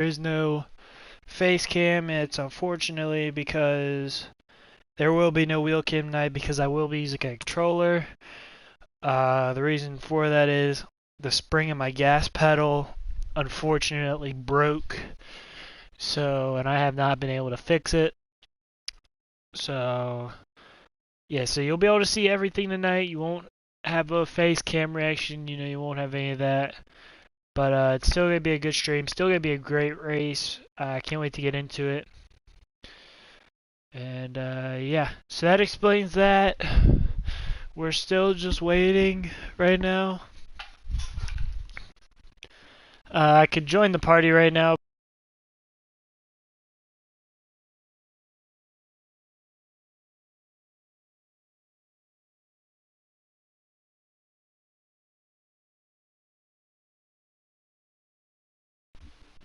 is no face cam. It's unfortunately because there will be no wheel cam tonight because I will be using a controller. The reason for that is the spring in my gas pedal unfortunately broke. So, and I have not been able to fix it. So, yeah, so you'll be able to see everything tonight. You won't have a face cam reaction, you won't have any of that. But it's still going to be a good stream. Still going to be a great race. I can't wait to get into it. And yeah, so that explains that. We're still just waiting right now. I could join the party right now.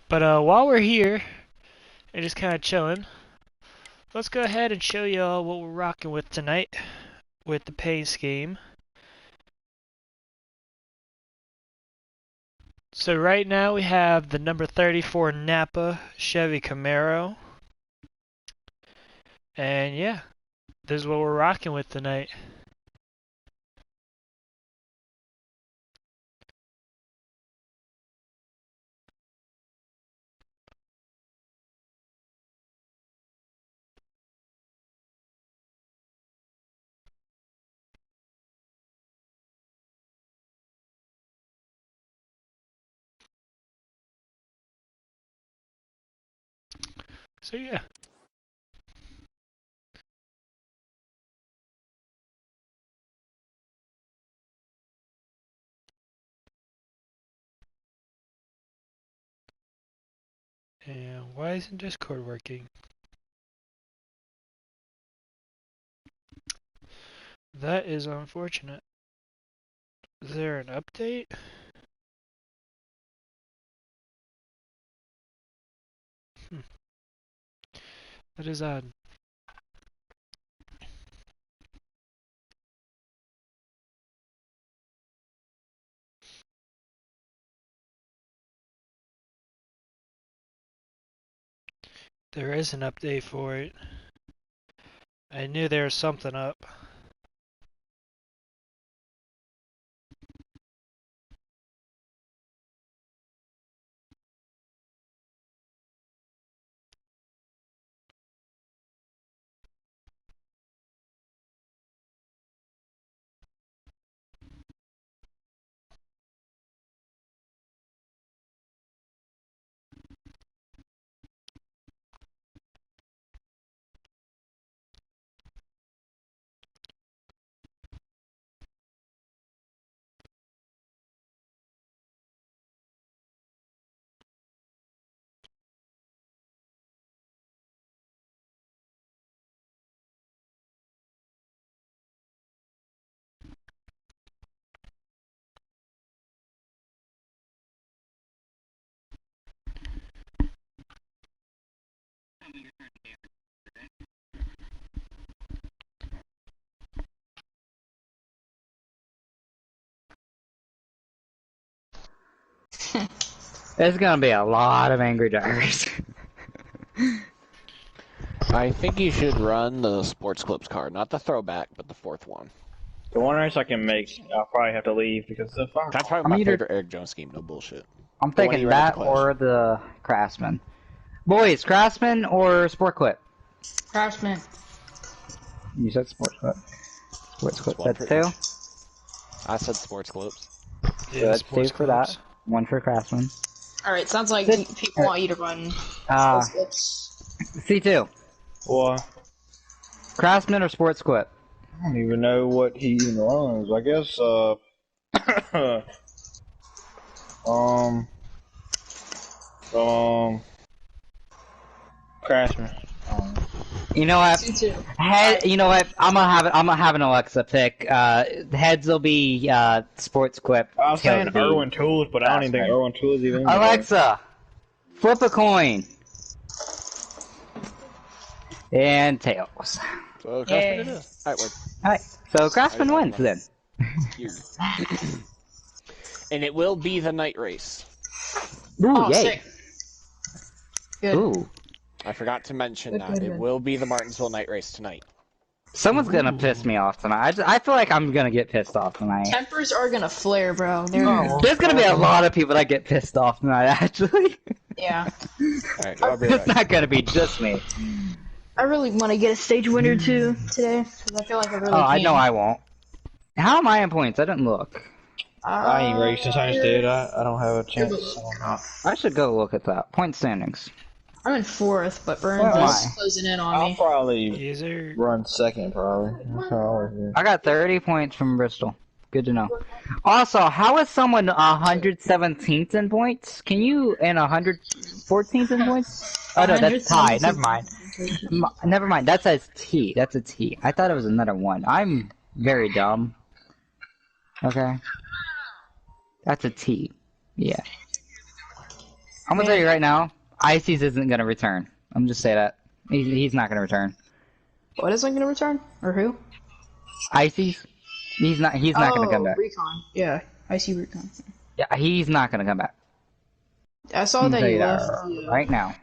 But while we're here and just kind of chilling, let's go ahead and show y'all what we're rocking with tonight with the pay scheme. So right now we have the number 34 Napa Chevy Camaro. And yeah, this is what we're rocking with tonight. So yeah. And why isn't Discord working? That is unfortunate. Is there an update? That is odd. There is an update for it. I knew there was something up. There's gonna be a lot of angry drivers. I think you should run the Sports Clips card, not the throwback, but the fourth one. The one race I can make, I'll probably have to leave because of the fire. That's probably my favorite Eric Jones scheme, no bullshit. I'm thinking that or the Craftsman. Boys, Craftsman or Sport Clip? Craftsman. You said Sports Clip. Sports Clip, that's two. I said Sports Clips. Yeah, so that's two for that. One for Craftsman. Alright, sounds like people want you to run Sports Clips. C2. What? Craftsman or Sports Clip? I don't even know what he even runs. I guess, Craftsman. You know what? You know what? I'm gonna have an Alexa pick. Heads will be Sports Clip. I was saying Irwin Tools, but I don't even think Irwin Tools even. Alexa, flip a coin. And tails. So Craftsman it is. Alright, so Craftsman wins then. And it will be the night race. Ooh, yay. Sick. Good. Ooh. I forgot to mention Good, that. good, It good. will be the Martinsville night race tonight. Someone's gonna piss me off tonight. I feel like I'm gonna get pissed off tonight. Tempers are gonna flare, bro. They're There's gonna be a lot of people that get pissed off tonight, actually. yeah. Alright, I'll be It's right. not gonna be just me. I really want to get a stage winner too today because I feel like I really Oh, can. I know I won't. How am I in points? I didn't look. I ain't raced since I did. I don't have a chance. I should go look at that. Point standings. I'm in 4th, but Where Burns am is I? closing in on I'll me. probably User. run second, probably. That's how I always do. I got 30 points from Bristol. Good to know. Also, how is someone 117th in points? Can you and 114th in points? Oh no, that's tied. Never mind. Never mind. That says T. That's a T. I thought it was another one. I'm very dumb. Okay. That's a T. Yeah. I'm gonna tell you right now, Ices isn't gonna return. I'm just say that. He's not gonna return. What is I gonna return? Or who? Ices? He's not gonna come back. Recon. Yeah, I see Recon. Yeah, he's not gonna come back. I saw I'm that gonna he tell you left. that right now.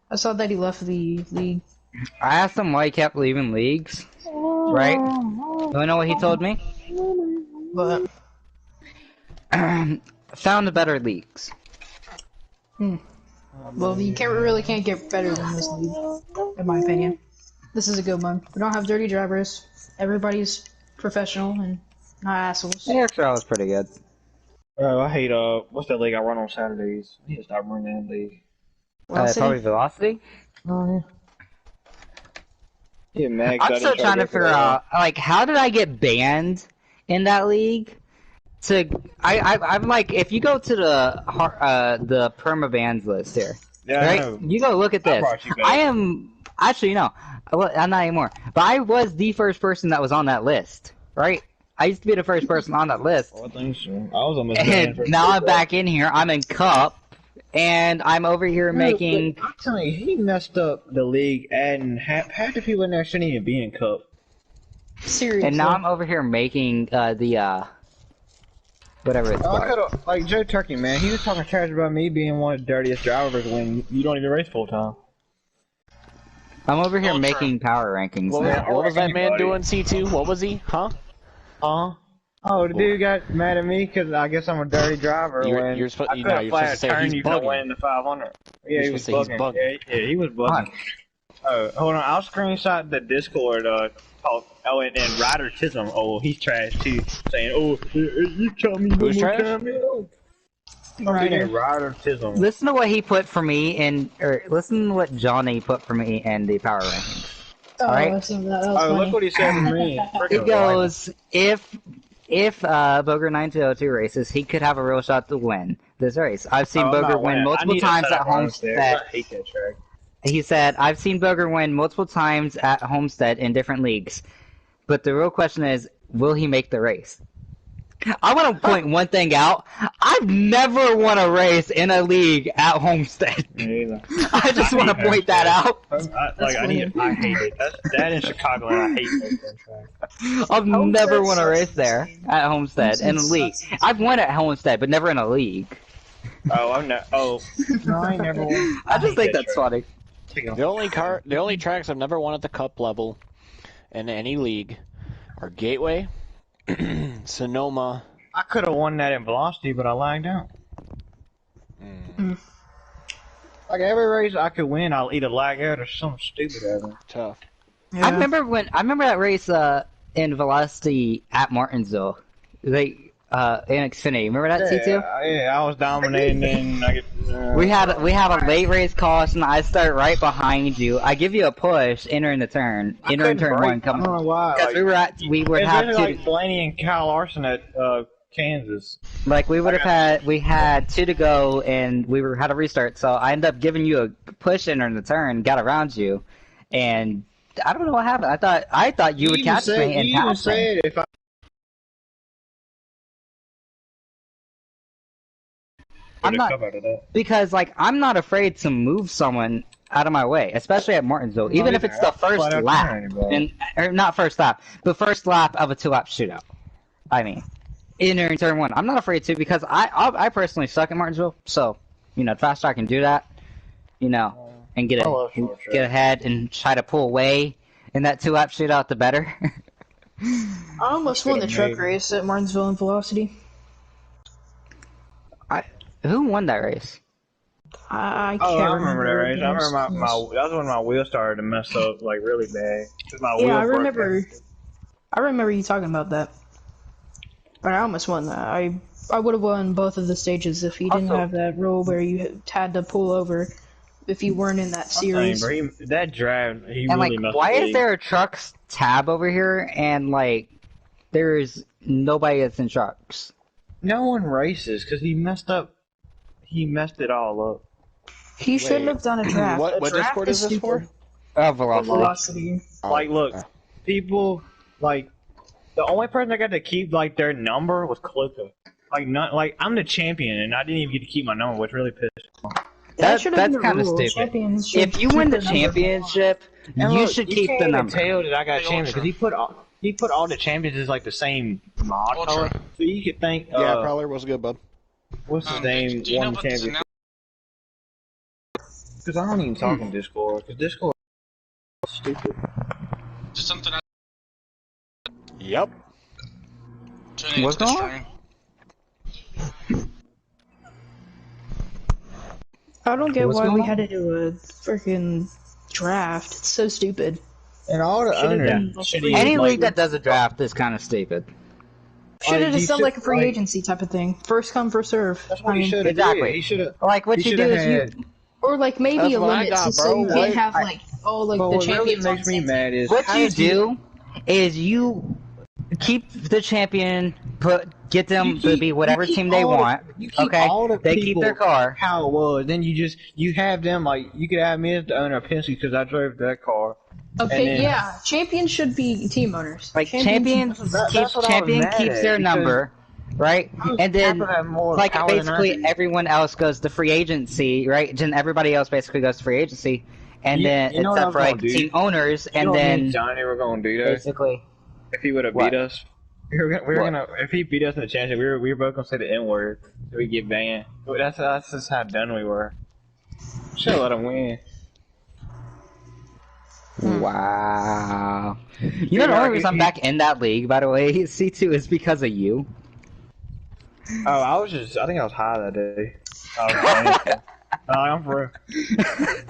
I saw that he left the league. I asked him why he kept leaving leagues. Right? You know what he told me? But Found better leagues. well, you really can't get better than this league, in my opinion. This is a good one. We don't have dirty drivers. Everybody's professional and not assholes. The extra was pretty good. I hate what's that league I run on Saturdays? I need to stop running that league. Probably Velocity. Oh yeah. Yeah, Max. I'm still trying to figure out, like, how did I get banned in that league? I'm like, if you go to the perma bans list here, Yeah, right? You go look at I this. brought you back. I am actually no, well, I'm not anymore. But I was the first person that was on that list, right? I used to be the first person on that list, I think so. I was almost and banned for now I'm back in here. I'm in Cup, and I'm over here making. I'm telling you, he messed up the league, and half the people in there shouldn't even be in Cup. Seriously. And now I'm over here making the whatever it's I called. could've, like Joe Turkey, man. He was talking trash about me being one of the dirtiest drivers when you don't even race full time. I'm over here making power rankings. What now. was that man Anybody. doing, C2? What was he? Huh? Oh, the dude got mad at me because I guess I'm a dirty driver. You're when supposed- I you couldn't know, you're fly supposed to a say turn, he's you couldn't bugging. win the 500. Yeah, You're he was supposed to say he's bugging. bugging. Yeah, he was bugging. Oh, hold on. I'll screenshot the Discord. And Ridertism. Oh, he's trash too. Saying, oh, you tell me Who's one more trash? time. Ryder. Ridertism. Listen to what he put for me or listen to what Johnny put for me in the power rankings. Oh, Alright. I saw that. That was Oh, funny. look what he said to me. It goes, if Boger 9202 races, he could have a real shot to win this race. I've seen Boger win multiple times at Homestead. I hate that track. He said, I've seen Boger win multiple times at Homestead in different leagues. But the real question is, will he make the race? I want to point one thing out. I've never won a race in a league at Homestead. Me either. I just want to point that out. I hate it. That in Chicago, and I hate that track. I've never won a race there at Homestead in a league. I've won at Homestead, but never in a league. Oh, I'm not. Oh, no, I ain't never won. I just think that that's track. funny. The only tracks I've never won at the cup level in any league are Gateway, Sonoma. I could have won that in Velocity, but I lagged out. Like every race I could win, I'll either lag out or something stupid happen. Tough. Yeah. I remember that race in Velocity at Martinsville. They in Xfinity. Remember that C2? Yeah, I was dominating and I get. We had a late race caution. I start right behind you. I give you a push, entering the turn, entering turn one, I coming. don't know why. Because Like, we would it's have really two. like Blaney and Kyle Larson at Kansas. Like we had two to go, and had a restart. So I ended up giving you a push entering the turn, got around you, and I don't know what happened. I thought you would catch me and pass me. said if I I'm not come out of that. because like I'm not afraid to move someone out of my way, especially at Martinsville, even if it's the first Flat out lap, turn anybody. or not first lap, but first lap of a 2-lap shootout. I mean, in turn one, I'm not afraid to because I personally suck at Martinsville, so fast track can do that. you know, and I love short get track. ahead and try to pull away in that 2-lap shootout, the better. I almost won the truck race at Martinsville in Velocity. Who won that race? I Oh, can't I remember that race. I who was remember close. that was when my wheel started to mess up like really bad. 'Cause my Yeah, I wheels broke remember. I remember you talking about that. But I almost won that. I would have won both of the stages if you didn't Also- have that rule where you had to pull over if you weren't in that I'm saying, series. bro, that drive, he And really like, messed why with is me. there a trucks tab over here and like there's nobody that's in trucks? No one races because he messed up. He messed it all up. He shouldn't Wait, have done a draft. what A draft Discord is this for? stupid. Velocity. Velocity. Like, look, people like the only person that got to keep like their number was Clipper. Like, not like I'm the champion and I didn't even get to keep my number, which really pissed me off. That should have That's been a kind of rule. stupid. Champions should If you keep win the their number. championship, And you look, should you keep can't the even number. tell that I got The champion Ultra. because he put all the champions as like the same mod Ultra. color, so you could think. Yeah, Prowler was good, bud. What's his Do name? you know Won the about this championship. Because I don't even talk in Discord. Because Discord is stupid. Just something I Yep. turning What's into this going on? train. I don't get What's why going we on? had to do a freaking draft. It's so stupid. And all the Should've owners been should free. Any like, league that does a draft is kind of stupid. Should have you just done should- like a free like- agency type of thing. First come, first serve. That's what I he mean, should have Exactly. did. He should have. Like what He you do shoulda is had- you. or like maybe That's a what I limit got, so bro. you What? can't have like But the what really champions on makes me the mad is What how you does he- do is you keep the champion, get them You to keep- be whatever you keep team they all the- want. you keep Okay, all the they keep people their car. how it was. Then you have them like you could have me as the owner of Penske because I drove that car. Okay, And then- yeah, champions should be team owners. Like champions, That's what I was champion mad keeps at, their because number, right? And then Apple had more like power than I basically do. everyone else goes to free agency, right? Then everybody else basically goes to free agency, and You- then you know what I except was for like gonna do? team owners, You and know what me then and Johnny were gonna do though? basically If he would have What? beat us, we were What? gonna. If he beat us in the championship, we were both gonna say the N word, so we get banned. But that's just how done we were. Should let him win. wow. You know the Yeah, only reason I'm he- back in that league, by the way, C2 is because of you. Oh, I think I was high that day. I was banned. I'm for real.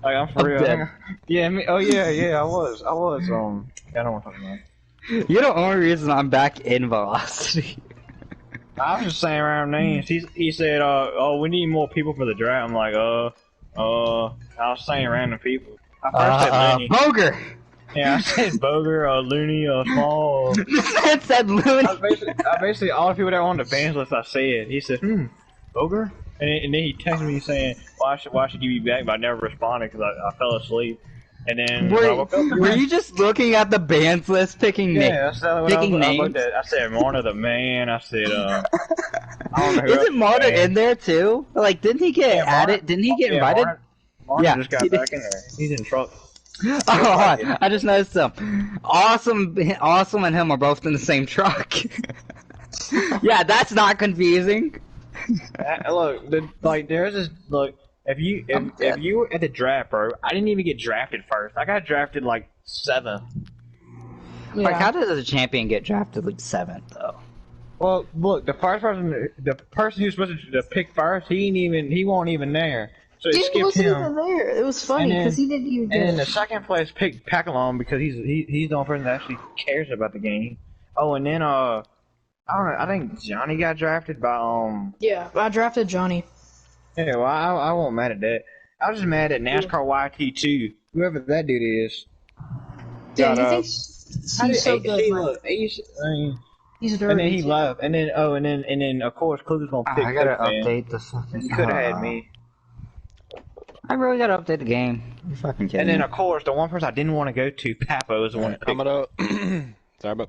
Like, I'm for I'm real. dead. Yeah, I was. Yeah, I don't want to talk about it. You're the only reason I'm back in Velocity. I was just saying random names. He said, oh, we need more people for the draft. I'm like, I was saying random people. I first said Looney. Boger! Yeah, I said Boger, Looney, Small. It said Looney. I basically, all the people that were on the bands list, I said. He said, Boger? And then he texted me saying, why should you be back? But I never responded because I fell asleep. And then when I woke up, Were you just looking at the bands list, picking names? yeah, that's what picking I looked names? at. I said Marna the man. I said, I don't know who else Isn't Marta was in there too? Like, didn't he get Yeah, Marta- added? Didn't he get yeah, invited? Marna Yeah, just got he did. back in there. He's in trouble. Oh, I just noticed him. Awesome, and him are both in the same truck. Yeah, that's not confusing. Look, there's this look. If you were at the draft, bro, I didn't even get drafted first. I got drafted like 7th. Yeah. Like, how does a champion get drafted like 7th though? Well, look, the person who's supposed to pick first, he wasn't even there. So it Dude skipped wasn't him. even there. It was funny And then- because he didn't even And then get the second place picked Pacalon because he's the only person that actually cares about the game. Oh, and then I don't know. I think Johnny got drafted by Yeah, I drafted Johnny. Yeah, well, I won't mad at that. I was just mad at NASCAR YT2, whoever that dude is. Yeah, Got, he thinks How did he's so good. see, man. look, He's dirty. and then he left, and then of course Clue was gonna pick. I gotta Cook, man. update the fucking. He could have had me. I really gotta update the game. You fucking kidding And then me? of course the one person I didn't want to go to, Papo, is the one. I'm gonna. Sorry, but.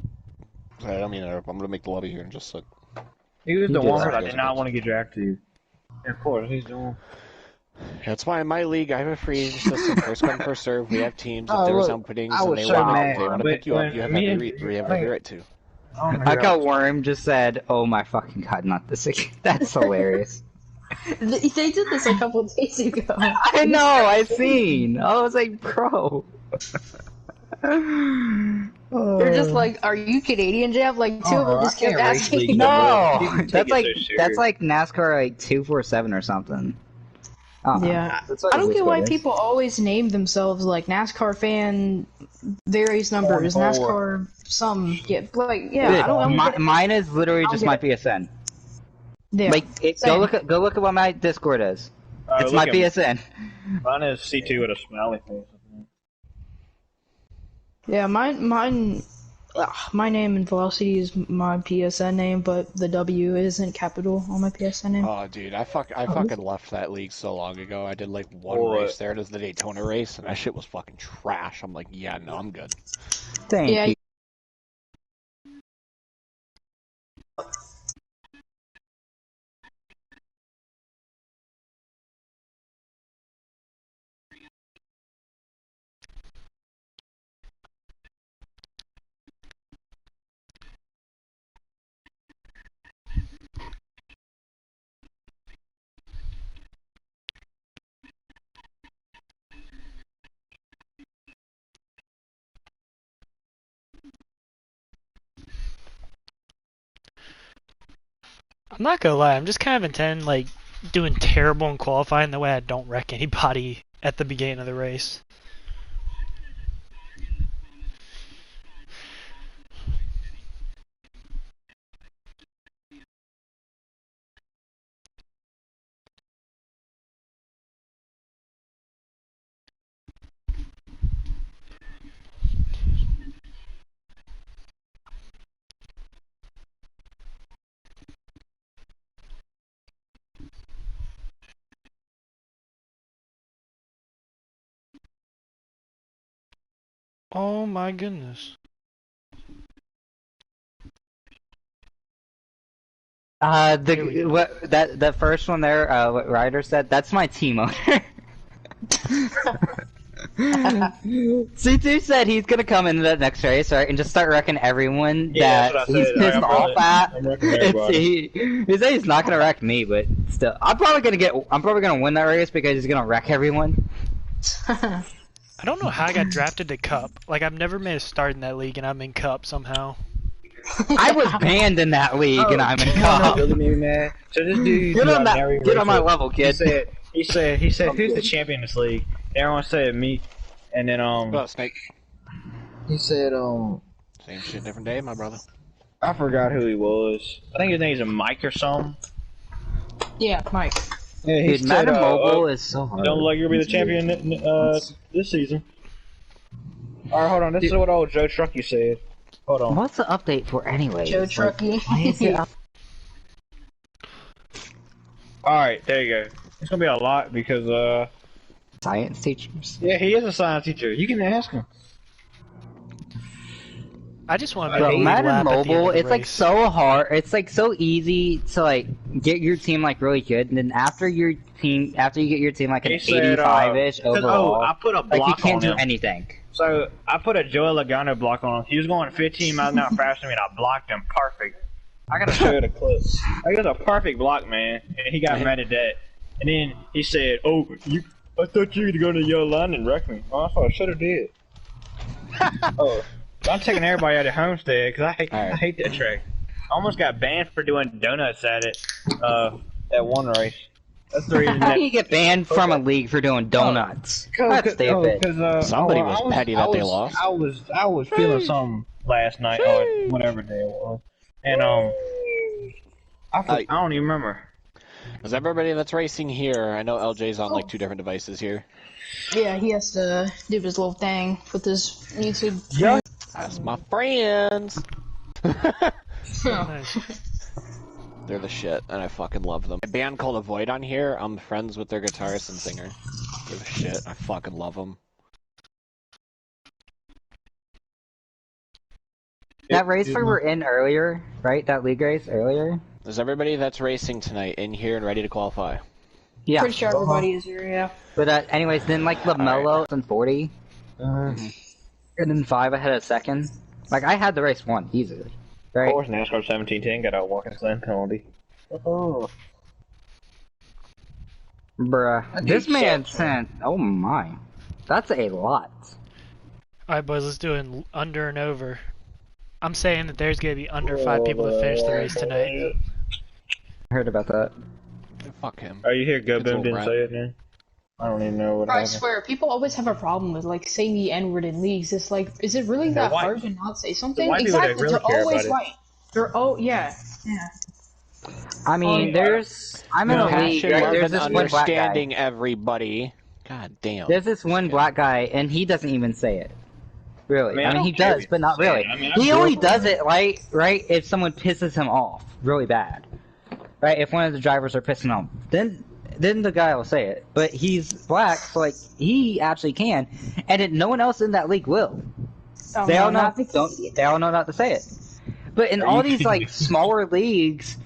Sorry, I don't mean to interrupt. I'm gonna make the lobby here in just a sec. He was He the did one that. person I did not want to get drafted to. And of course, he's the one. That's why in my league I have a free agent system. First come, first serve. We have teams. If Oh, there's look, openings I and was they so want mad, they want to but pick you up, when you have me every and- you have every right to. I got Worm just said, "Oh my fucking god, not this again." That's hilarious. They did this a couple days ago. I know, I seen. I was like, bro. They're just like, "Are you Canadian, Jeff?" Like two of them just kept asking. No, that's like NASCAR like 247 or something. Yeah, That's what I don't get why it is. people always name themselves like NASCAR fan, various numbers, NASCAR some. Yeah, like I don't. Mine is literally just my PSN. Yeah, Like, go look at what my Discord is. It's my PSN. Mine is C2 with a smiley face. yeah, mine. My name in Velocity is my PSN name, but the W isn't capital on my PSN name. Oh, dude, I fucking left that league so long ago. I did like one race there. It was the Daytona race, and that shit was fucking trash. I'm like, yeah, no, I'm good. Thank Yeah. you. I'm not gonna lie, I'm just kind of intending like doing terrible in qualifying the way I don't wreck anybody at the beginning of the race. Oh my goodness. That first one there, what Ryder said, that's my team owner. C2 said he's gonna come into that next race, right, and just start wrecking everyone Yeah, that that's what I he's said. pissed off at. I'm wrecking everybody. He said he's not gonna wreck me, but still, I'm probably gonna win that race because he's gonna wreck everyone. I don't know how I got drafted to Cup. Like, I've never made a start in that league, and I'm in Cup somehow. I was banned in that league, and I'm in cup. Really made me mad. So this dude, Get on every that. Get on my race, level, kid. He said, who's the champion in this league? Everyone said me, and then What up, Snake? he said Same shit, different day, my brother. I forgot who he was. I think his name's Mike or something. Yeah, Mike. Yeah, he Dude, said, Madden Mobile is so hard. don't look like you'll be the champion this season. Alright, hold on. This is what old Joe Truckee said. Hold on. What's the update for anyway? Joe Truckee. Why is it up? Alright, there you go. It's gonna be a lot because Science teachers. yeah, he is a science teacher. You can ask him. I just want to Bro, make a Madden lap at the end Mobile, of the it's like race. so hard. It's like so easy to like get your team like really good, and then after you get your team like an He said, 85-ish overall, I put a like you block can't on do him. anything. So I put a Joey Logano block on him. He was going 15 miles an hour faster than me, and I blocked him perfect. I gotta show you the clip. Like, it was a perfect block, man, and he got mad at that. And then he said, "Oh, I thought you were gonna go to the yellow line and wreck me." Oh, I thought I should have did. Oh, I'm taking everybody out of Homestead because I hate that track. I almost got banned for doing donuts at it. That one race. That's the reason How that. do you get banned from a league for doing donuts? That's stupid. Somebody was petty that they lost. I was feeling something last night or whatever day it was, and I don't even remember. Is everybody that's racing here? I know LJ's on like 2 different devices here. Yeah, he has to do his little thing with his YouTube. Yeah. That's my friends. Nice. They're the shit, and I fucking love them. A band called Avoid on here. I'm friends with their guitarist and singer. They're the shit. I fucking love them. That race we were in earlier, right? That league race earlier? Is everybody that's racing tonight in here and ready to qualify? Yeah. Pretty sure everybody is here, yeah. But anyways, then like LaMelo and 40, and then 5 ahead of second. Like I had the race won easily, Of right? course, NASCAR 1710 got a walking slam penalty. Oh. Bruh. This man sent. Oh my. That's a lot. Alright, boys, let's do it under and over. I'm saying that there's gonna be under 5 people that finish the race tonight. I heard about that. Fuck him. Are you here? Go Good Boom old didn't rat. say it, man. I don't even know what I happened. swear, people always have a problem with like saying the N-word in leagues. It's like, is it really that white. hard to not say something? white people, they Exactly, really they're care always about it. right. They're yeah. I mean, I'm in a league. Passion, Right? love, There's and this one black guy. understanding everybody. God damn. There's this one black guy, and he doesn't even say it. Really. Man, I I mean, he don't care does, if but not you say really. it. I mean, I He grew only up does with it, right, if someone pisses him off really bad. Right? If one of the drivers are pissing him off. Then the guy will say it. But he's black, so, like, he actually can. And no one else in that league will. Oh, They no, all know not the they all know not to say it. But in all these, like, smaller leagues,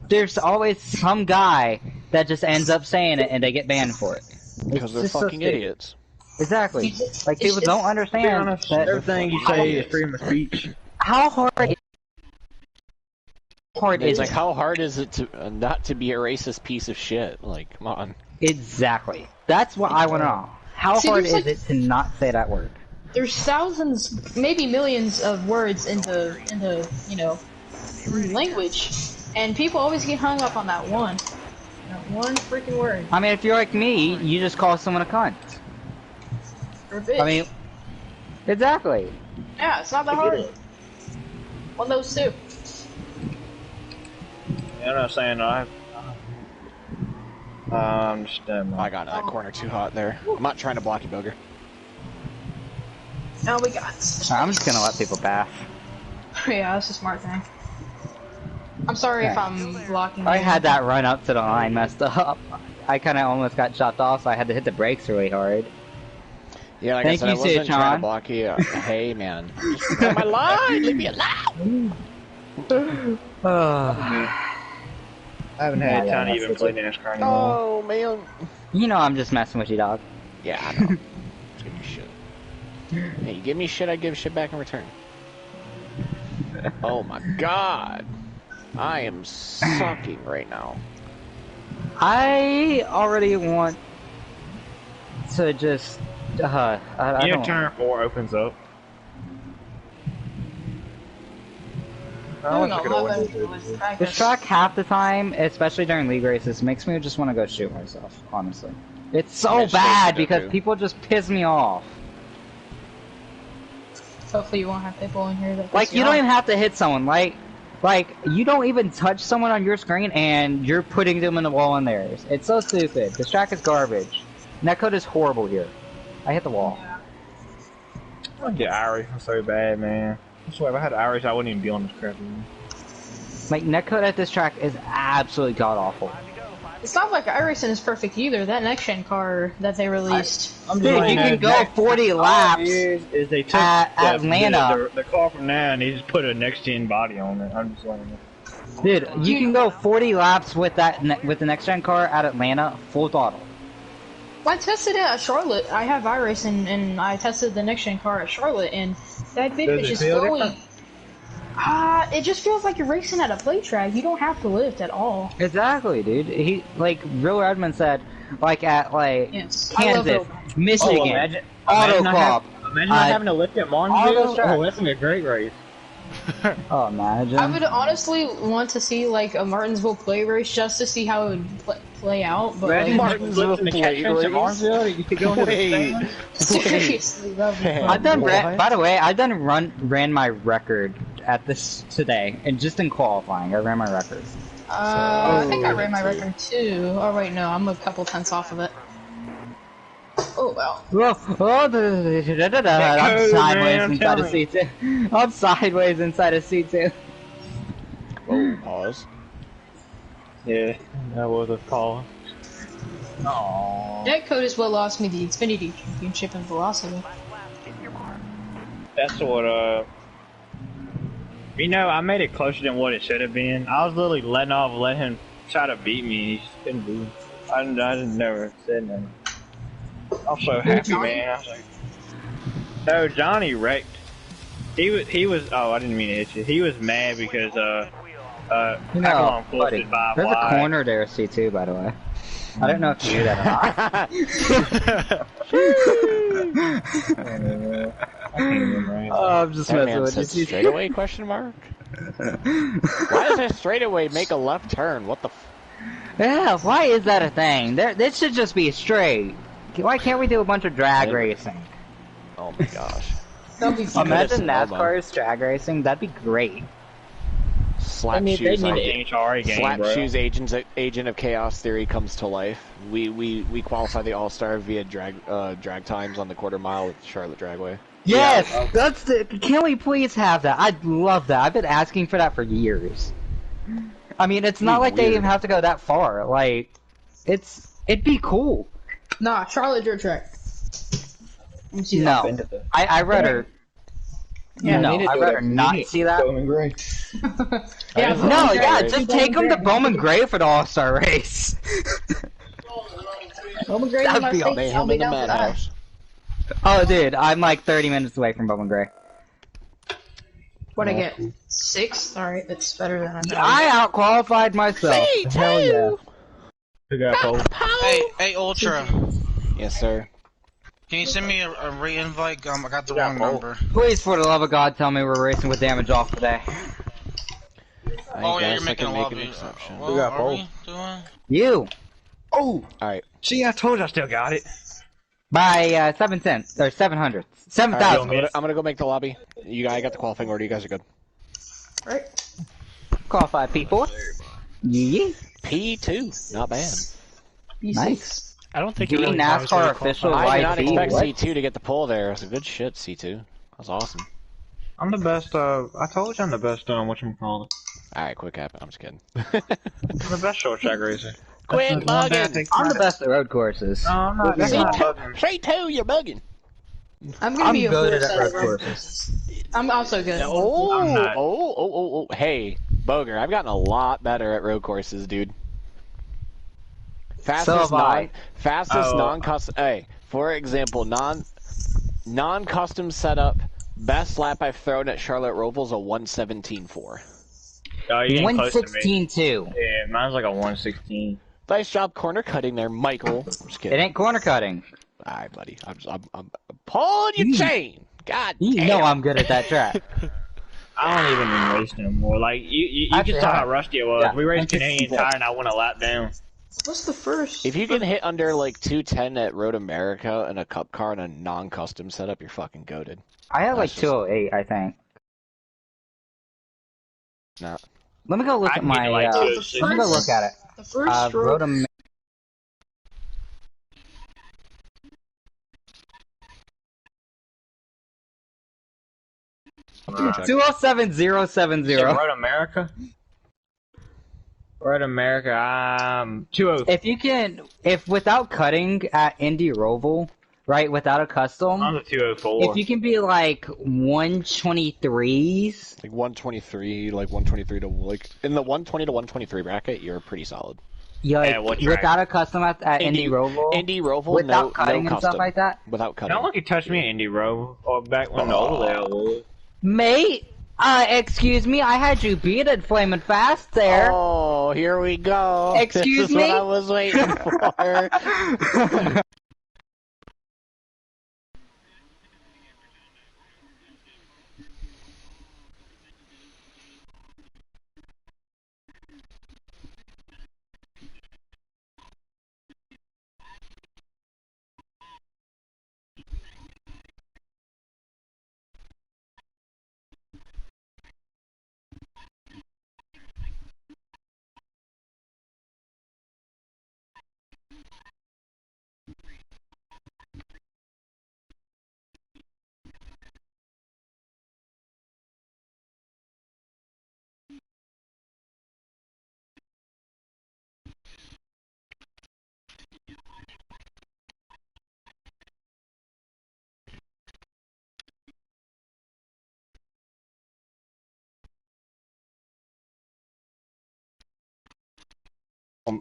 there's always some guy that just ends up saying it and they get banned for it. Because they're just so fucking stupid. idiots. Exactly. Like, people it's- don't To be understand honest, that everything you say is freedom of speech. how hard It's is like, it? how hard is it to not to be a racist piece of shit? Like, come on. Exactly. That's what I want to know. How See, hard there's, is like- it to not say that word? There's thousands, maybe millions of words in the language, and people always get hung up on that one freaking word. I mean, if you're like me, you just call someone a cunt. Or a bitch. I mean, exactly. yeah, it's not that hard. One of those two. Yeah, I'm not saying I'm just I got that corner too hot there. I'm not trying to block you, Booger. Now we got. I'm just gonna let people pass. Yeah, that's a smart thing. I'm sorry if I'm blocking. I you. had that run up to the line messed up. I kind of almost got chopped off, so I had to hit the brakes really hard. Yeah, like Thank I said, you, I wasn't trying to Sean. block you. Hey, man. Just get my line! Leave me alone! I haven't had Yeah, time to that's even it. play NASCAR anymore. Oh, man. You know I'm just messing with you, dog. Yeah, I know. Just give me shit. Hey, you give me shit, I give shit back in return. Oh my god. I am sucking right now. I already want to just, I Yeah, don't. turn 4 opens up. I don't know. wish I could've went I This guess. track half the time, especially during league races, makes me just want to go shoot myself, honestly. It's so It's so bad stupid, because dude. people just piss me off. Hopefully you won't have people in here that. Like, piss you don't off. even have to hit someone, like, you don't even touch someone on your screen and you're putting them in the wall in theirs. It's so stupid. This track is garbage. Netcode is horrible here. I hit the wall. I want to get Irish. I'm so bad, man. I swear, if I had Irish, I wouldn't even be on this crap. Man. Like, netcode at this track is absolutely god-awful. It's not like iRacing is perfect either. That next gen car that they released. Dude, you can go 40 laps. Is they took at the- Atlanta. the car from now and they just put a next gen body on it. I'm just letting you Dude, you can go 40 laps with with the next gen car at Atlanta, full throttle. I tested it at Charlotte. I have iRacing and I tested the next gen car at Charlotte, and that bitch Does is it just feel going. different? It just feels like you're racing at a play track. You don't have to lift at all. Exactly, dude. He, like, Real Redmond said, like, at, like, Yes, I love Kansas, Real Michigan, imagine Auto not Club. Imagine not having to lift at Martinsville. all those tracks. Oh, that's gonna be a great race. Oh, imagine. I would honestly want to see like a Martinsville play race just to see how it would play out. But Imagine like, Martinsville flipping the play catch fence at race. Martinsville. You could go into the Wait. stand. seriously, that would be fun. I've done, What? by the way, ran my record at this today, and just in qualifying, I ran my record. I think I ran my record too. Oh wait, no, I'm a couple tenths off of it. Oh wow. I'm sideways man, I'm inside a telling C2. I'm sideways inside a C2. Whoa, pause. Yeah, that was a call. Aww. That code is what lost me the Xfinity Championship in velocity. That's what, you know, I made it closer than what it should have been. I was literally let him try to beat me, and he just couldn't do it. I didn't never said nothing. I'm so happy, man. I was like, no, Johnny wrecked. He was, oh, I didn't mean to hit you. He was mad because, You know, Avalon buddy, posted 5 there's a wide. corner there, C2, by the way. I don't know if you knew that or not. I can't remember. Oh, I'm just That messing man with said you. straightaway question mark? Why does a straightaway make a left turn? What the f- Yeah, why is that a thing? This should just be straight. Why can't we do a bunch of drag racing? Oh my gosh. That'll be fun. Imagine Imagine NASCAR's drag racing. That'd be great. Slap They shoes, need an NHRA game, Slap bro. shoes agent of chaos theory comes to life. We qualify the All-Star via drag times on the quarter mile at Charlotte Dragway. Yes, that's the. Can we please have that? I'd love that. I've been asking for that for years. I mean, it's not like they even have to go that far. Like, it'd be cool. Nah, Charlotte Dirt Track. Let me see No, that. I read her. Yeah, no, I'd rather not see that. Bowman Gray. Yeah, is No, Bowman yeah, Gray. just take them to Bowman Gray for the All-Star race. Bowman Gray's That'd in my be state. Lay I'll him be in the down for that. madhouse. Oh, dude, I'm like 30 minutes away from Bowman Gray. What'd I get? 6? Alright, that's better than I thought. I out-qualified myself. Hell yeah. Who got cold? Hey, Ultra. Yes, sir. Can you send me a re-invite? I got the Yeah, wrong Paul. number. Please, for the love of God, tell me we're racing with damage off today. Oh yeah, you're guess I making can a make an lobby. exception. Well, We got are Paul. we doing? You. Oh! Alright. See, I told you I still got it. By 7 cents, or 700. Alright, 7,000. I'm gonna go make the lobby. I got the qualifying order. You guys are good. Right? Qualified P4. Yeah. P2. Not bad. Nice. I don't think Be it really matters who NASCAR you official qualify. I did not YT, expect what? C2 to get the pull there. That's a good shit, C2. That was awesome. I'm the best, I told you I'm the best, whatchamacallit. Alright, quick happen. I'm just kidding. I'm the best short track racer. Quit bugging! I'm the best at road courses. No, I'm not. That's not bugging. C2, you're bugging! I'm gonna be a good horse at at road road courses. courses. I'm also good. Oh, I'm not. oh. Hey, Boger, I've gotten a lot better at road courses, dude. So have I. Fastest Oh. non-custom. Hey, for example, non-custom setup. Best lap I've thrown at Charlotte Roval's a 1:17.4. Oh, you getting close to me. 116.2. Yeah, mine's like a 116. Nice job corner cutting there, Michael. I'm just It kidding. ain't corner cutting. Alright, buddy. I'm pulling your chain. God You damn. know I'm good at that track. I don't even race no more. Like, you Actually, just saw I- how rusty it was. yeah, We raced 116. Canadian Tire and I went a lap down. What's the first? If you can hit under like 210 at Road America in a cup car and a non-custom setup, you're fucking goated. I had like That's just- 208, I think. No. Let me go look I at can my. get to, like, 206. Let me go look at it. The first stroke. Road Am- Check. 207070. Road America? Road America, 203. If you can, if without cutting at Indy Roval, right, without a custom, I'm a 204. if you can be like 123s, Like 123, like 123 to like in the 120 to 123 bracket, you're pretty solid. like, Yeah, what track? without a custom at Indy Roval, Indy Roval, without no, cutting no and stuff custom. like that, Without cutting. Don't look, he touched me in Indy Road, or back when the old layout was. mate. Excuse me, I had you beat it flaming fast there. Oh, here we go. Excuse this is me? what I was waiting for.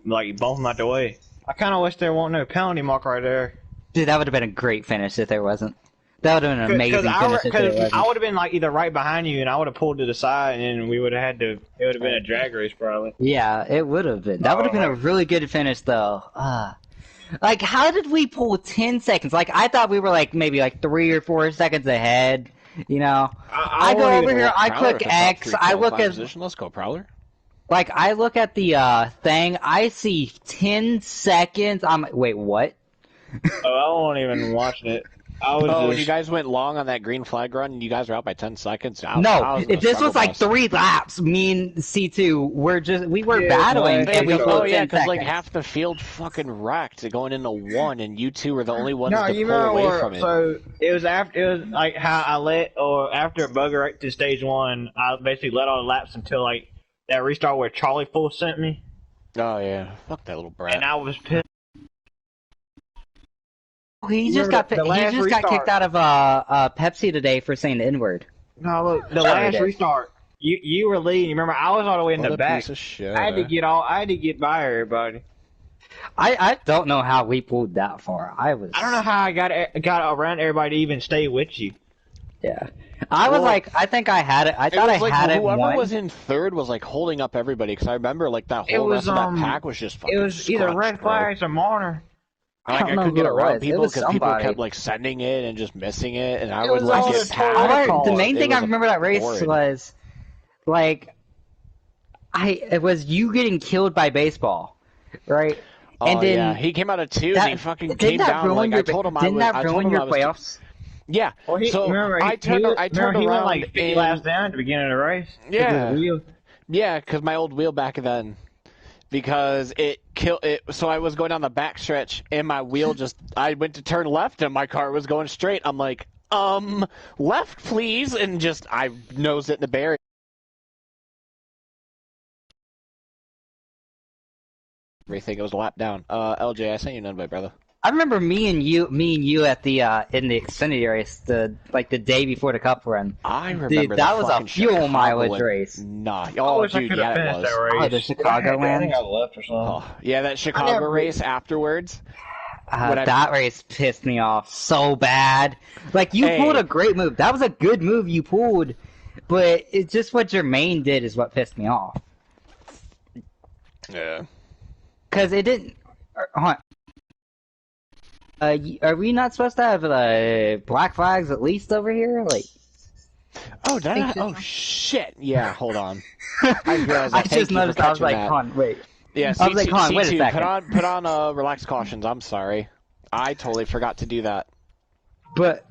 Like, bump him out the way. I kind of wish there wasn't no penalty mark right there. Dude, that would have been a great finish if there wasn't. That would have been an amazing finish if it Because wasn't. I would have been like either right behind you, and I would have pulled to the side, and then we would have had to. It would have been a drag race probably. Yeah, it would have been. That would have been a really good finish, though. Like, how did we pull 10 seconds? Like, I thought we were like maybe like 3 or 4 seconds ahead. You know, I go over here, I click X, I look at. Let's go, Prowler. Like, I look at the thing, I see 10 seconds. I'm like, wait, what? Oh, I wasn't even watching it. I was Oh, just... you guys went long on that green flag run, and you guys were out by 10 seconds. If this was like 3 laps, me and C2 we were battling, and we pulled 10 because like seconds. half the field fucking wrecked going into 1, and you two were the only ones No, to you pull remember away from it. So it was like how after bugger right to stage 1, I basically let all the laps until like that restart where Charlie Full sent me, Oh yeah, fuck that little brat. and I was pissed. He just got restart. kicked out of Pepsi today for saying the N-word. No, look, the Sorry, last Dave. restart, you were leading. Remember, I was all the way in What the a back. piece of shit. I had to get by everybody. I don't know how we pulled that far. I don't know how I got around everybody to even stay with you. Yeah. I was like, I think I had it. I thought I had it whoever once. was in third was like holding up everybody, because I remember like that whole rest of that pack was just fucking It was either scrunched, red bro. flags or Marner. Like, don't know I could get who it around was. It people was because people somebody. kept like sending it and just missing it, and I It would was like all get the past. The main thing It I was remember that race horrid. was, like, it was you getting killed by baseball, right? Oh and then yeah, he came out of 2 and he fucking didn't came that down. ruin Like your, I told him I didn't was. that I told ruin him your I was. playoffs? Yeah. Well, So I turned he around went like 50 and- laps down at the beginning of the race. Yeah. Wheel. Yeah, because my old wheel back then, because it killed it. So I was going down the back stretch, and my wheel I went to turn left, and my car was going straight. I'm like, left, please, and I nosed it in the barrier. Everything it was a lap down. LJ, I sent you an invite, brother. I remember me and you at the in the Xfinity race, the day before the Cup run. I remember Dude, that was a fucking fuel Chicago mileage one. race. Nah, I oh wish I dude, could have yeah, it finished was. that race. Oh, the Chicago I think one? I left or something. Oh, yeah, that Chicago never- race afterwards. When I- That race pissed me off so bad. Like, you Hey. pulled a great move. That was a good move you pulled, but it's just what Jermaine did is what pissed me off. Yeah. Because it didn't... hold on. Are we not supposed to have black flags at least over here? Like, Oh, did I? Oh shit! Yeah, hold on. I realized. I Thank just you for noticed. I was catching like, that. "Con, wait." Yeah, I was like, "Con, wait a C2, second." Put on relaxed cautions. I'm sorry, I totally forgot to do that. But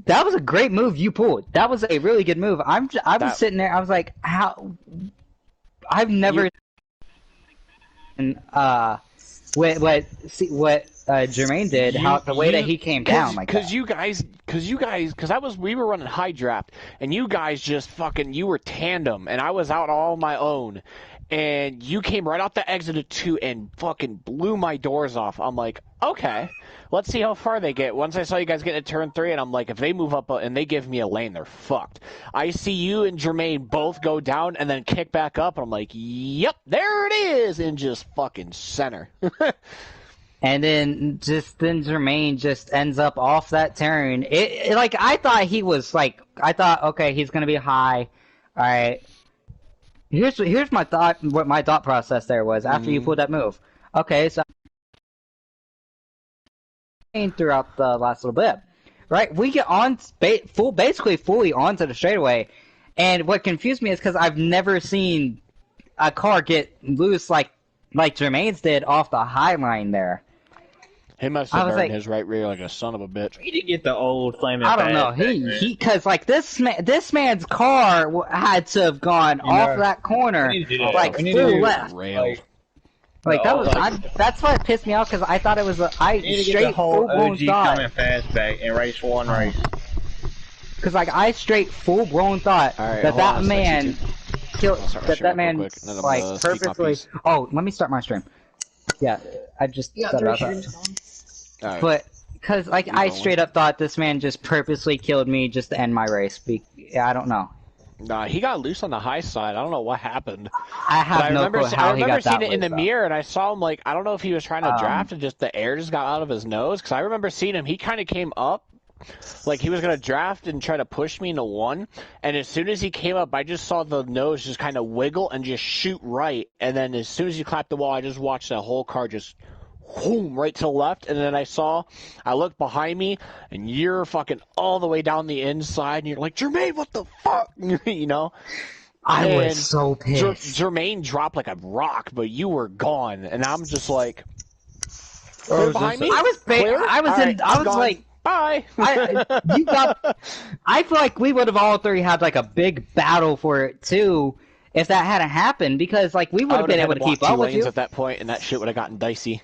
that was a great move you pulled. That was a really good move. I was sitting there. I was like, "How?" I've never. And what Jermaine did, the way that he came down like that. Because we were running high draft, and you guys just you were tandem, and I was out all on my own, and you came right out the exit of 2 and fucking blew my doors off. I'm like, okay, let's see how far they get. Once I saw you guys get to turn 3, and I'm like, if they move up and they give me a lane, they're fucked. I see you and Jermaine both go down and then kick back up, and I'm like, yep, there it is, and just fucking center. And then Jermaine just ends up off that turn. Like, I thought he was like, okay, he's gonna be high. All right. Here's my thought. What my thought process there was after you pulled that move. Okay, so throughout the last little bit, right? We get on basically fully onto the straightaway, and what confused me is because I've never seen a car get loose like Jermaine's did off the high line there. He must I have was burned like- his right rear like a son of a bitch. He did get the old flaming. I don't know. Because like this man's car had to have gone off that corner we need to do that. like We need to full do left. Rail. Like that was like- that's what pissed me off because I thought it was You need to get the straight whole full blown OG thought coming fast back in race 1 race. because like I straight full blown thought All right, that hold on that a sec, man C2. killed I'll start my that stream real man quick, and then I'm like gonna speak my purposely. piece. Oh, let me start my stream. Yeah, I just You got said 3 about that. streams going. All right. But because like I straight up thought this man just purposely killed me just to end my race. I don't know. Nah, he got loose on the high side. I don't know what happened. I have But no clue how I he remember got that seeing it in the loose, though. mirror, and I saw him I don't know if he was trying to draft and just the air just got out of his nose. Because I remember seeing him. He kind of came up, like he was gonna draft and try to push me into 1, and as soon as he came up, I just saw the nose just kind of wiggle and just shoot right, and then as soon as he clapped the wall, I just watched that whole car just whoom, right to the left, and then I looked behind me, and you're fucking all the way down the inside, and you're like, Jermaine, what the fuck? You know? I was so pissed. Jermaine dropped like a rock, but you were gone, and I'm just like, Oh, behind me? I was Clear? I was All in. right, I was gone. like, bye. I feel like we would have all three had like a big battle for it too, if that hadn't happened, because like we would have been able to keep up with you at that point, and that shit would have gotten dicey.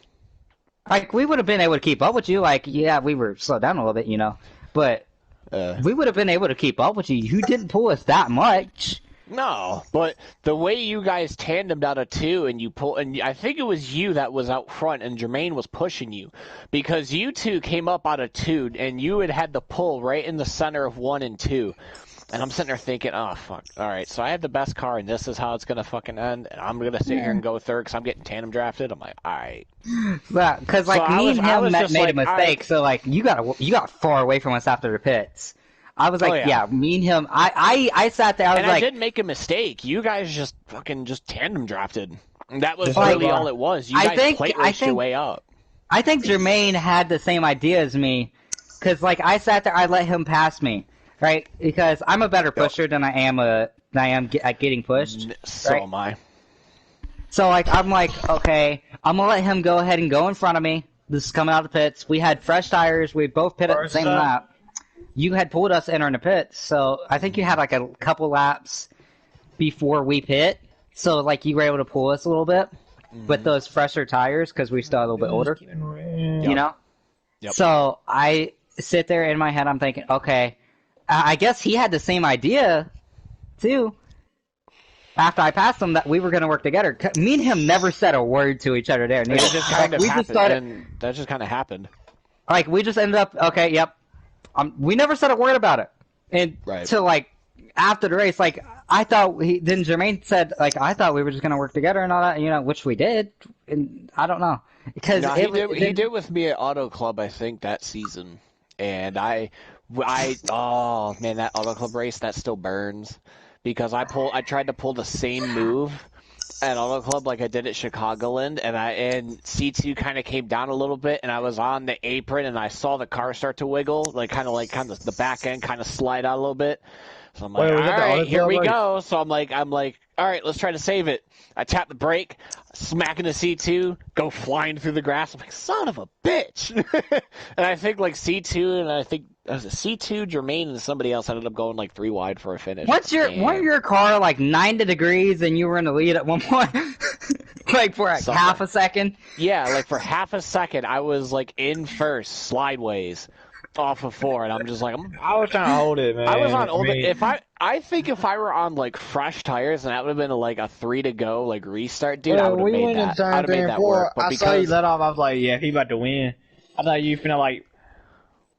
Like we would have been able to keep up with you. Like yeah, we were slowed down a little bit, you know, but we would have been able to keep up with you. You didn't pull us that much. No, but the way you guys tandemed out of 2 and you pull, and I think it was you that was out front and Jermaine was pushing you, because you two came up out of 2 and you had the pull right in the center of 1 and 2. And I'm sitting there thinking, oh, fuck. All right, so I have the best car, and this is how it's going to fucking end. And I'm going to sit here and go third because I'm getting tandem drafted. I'm like, all right. Because, like, So me and him made like, a mistake, so, like, you got far away from us after the pits. I was like, yeah, me and him, I sat there, I was and like... I didn't make a mistake. You guys just fucking tandem drafted. And that was Just really like, all it was. You guys plate raced your way up. I think Jermaine had the same idea as me, because, like, I sat there, I let him pass me. Right, because I'm a better pusher than I am at getting pushed. So right? am I. So like I'm like, okay, I'm gonna let him go ahead and go in front of me. This is coming out of the pits. We had fresh tires. We both pit at the same lap. You had pulled us entering the pits, so I think you had like a couple laps before we pit. So like you were able to pull us a little bit with those fresher tires because we still a little bit older. You know. Yep. So I sit there in my head. I'm thinking, okay. I guess he had the same idea, too. After I passed him, that we were going to work together. Me and him never said a word to each other there. It just kind of happened. That just kind of happened. Like, we just ended up, okay, yep. We never said a word about it. And so, like, after the race, like, I thought, then Jermaine said, like, I thought we were just going to work together and all that, you know, which we did. And I don't know. Because he did with me at Auto Club, I think, that season. And oh man, that Auto Club race, that still burns, because I tried to pull the same move at Auto Club like I did at Chicagoland, and C2 kind of came down a little bit, and I was on the apron, and I saw the car start to wiggle, kind of the back end kind of slide out a little bit. So I'm like, all right, here we go. So I'm like, all right, let's try to save it. I tap the brake, smack into C2, go flying through the grass. I'm like, son of a bitch. And I think like C2 and I think C2, Jermaine, and somebody else ended up going like 3 wide for a finish. Wasn't your car like 90 degrees and you were in the lead at one point? Like for like half a second? Yeah, like for half a second I was like in first, slideways. Off of 4, and I'm just like, I was trying to hold it, man. I was on older. I think if I were on like fresh tires, and that would have been like a 3 to go like restart, dude, I would have made that. I'd have made that work. But I saw you let off. I was like, yeah, he about to win. I thought you finna like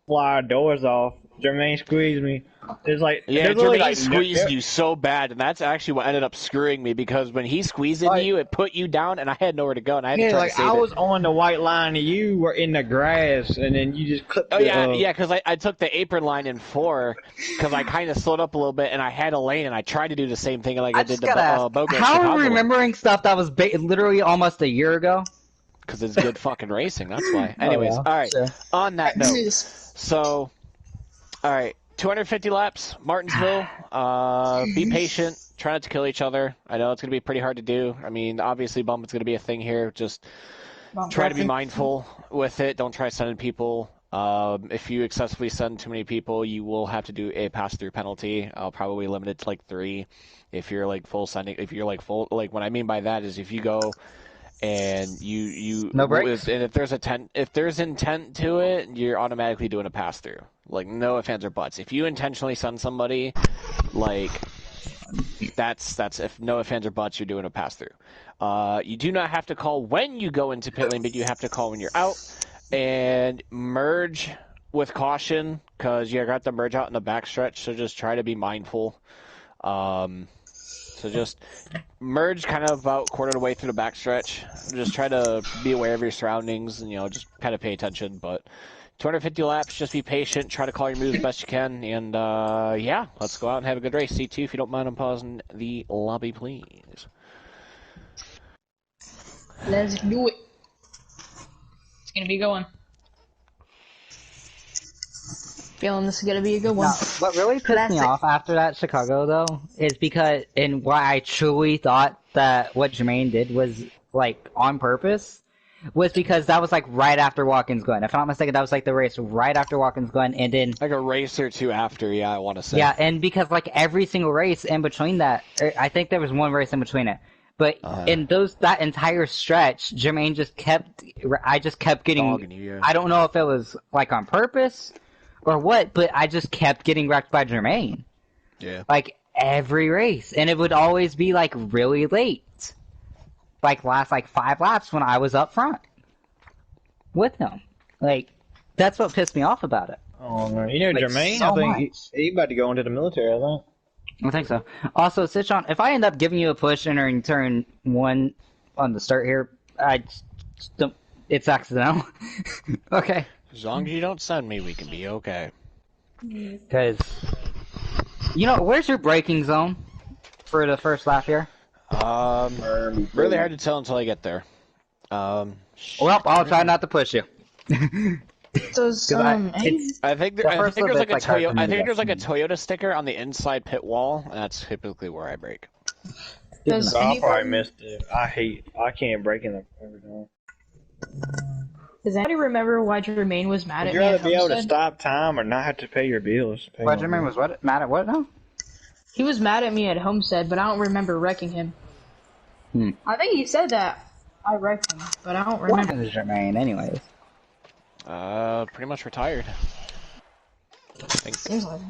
fly our doors off. Jermaine squeezed me. It's like Jermaine squeezed you so bad, and that's actually what ended up screwing me, because when he squeezed into you, it put you down, and I had nowhere to go, and I had to try to save I was on the white line, and you were in the grass, and then you just clipped. Because I took the apron line in 4, because I kind of slowed up a little bit, and I had a lane, and I tried to do the same thing like I did the Bogo. How are we remembering stuff that was literally almost a year ago? Because it's good fucking racing, that's why. Anyways, all right. Sure. On that note, so. All right, 250 laps, Martinsville. Be patient. Try not to kill each other. I know it's going to be pretty hard to do. I mean, obviously, bump is going to be a thing here. Just try to be mindful with it. Don't try sending people. If you excessively send too many people, you will have to do a pass-through penalty. I'll probably limit it to like 3. If you're like full sending, if you're like full, like what I mean by that is if you go and you no brakes. And if there's intent to it, you're automatically doing a pass-through. Like, no ifs, ands, or buts. If you intentionally send somebody, like, that's if no ifs, ands, or buts, you're doing a pass-through. You do not have to call when you go into pit lane, but you have to call when you're out. And merge with caution, because you got to merge out in the backstretch, so just try to be mindful. So just merge kind of about quarter of the way through the backstretch. Just try to be aware of your surroundings and, just kind of pay attention, but 250 laps. Just be patient. Try to call your moves best you can. And, yeah, let's go out and have a good race. C2, if you don't mind, I'm pausing the lobby, please. Let's do it. It's gonna be a good one. Feeling this is gonna be a good one. No, what really pissed me off after that Chicago though is because, and why I truly thought that what Jermaine did was like on purpose, was because that was like right after Watkins Glen. If I'm not mistaken, that was like the race right after Watkins Glen, and then like a race or two after. Yeah, I want to say. Yeah, and because like every single race in between that, I think there was one race in between it. But in that entire stretch, Jermaine I just kept getting, you, yeah. I don't know if it was like on purpose or what, but I just kept getting wrecked by Jermaine. Yeah. Like every race. And it would always be like really late. Like last like 5 laps when I was up front with him. Like, that's what pissed me off about it. Oh no, you know Like, Jermaine, so I think much. he about to go into the military, I think. I think so. Also, Sitchon, if I end up giving you a push entering turn 1 on the start here, it's accidental. Okay. As long as you don't send me, we can be okay. Because, you know, where's your braking zone for the first lap here? Really hard to tell until I get there. Well, I'll try not to push you. Does, I think the there's first little like a bit's, like, hard for Toyota. me I to think get. there's like a Toyota sticker on the inside pit wall, and that's typically where I brake. does So I probably anybody, missed it. I can't break in the every time. does anybody remember why Jermaine was mad Would at you me rather at be able to Homestead? stop time or not have to pay your bills? What, Jermaine was what? Mad at what now? He was mad at me at Homestead, but I don't remember wrecking him. I think he said that I wrecked him, but I don't What remember. happened to Jermaine, anyways? Pretty much retired. I think. Seems like it.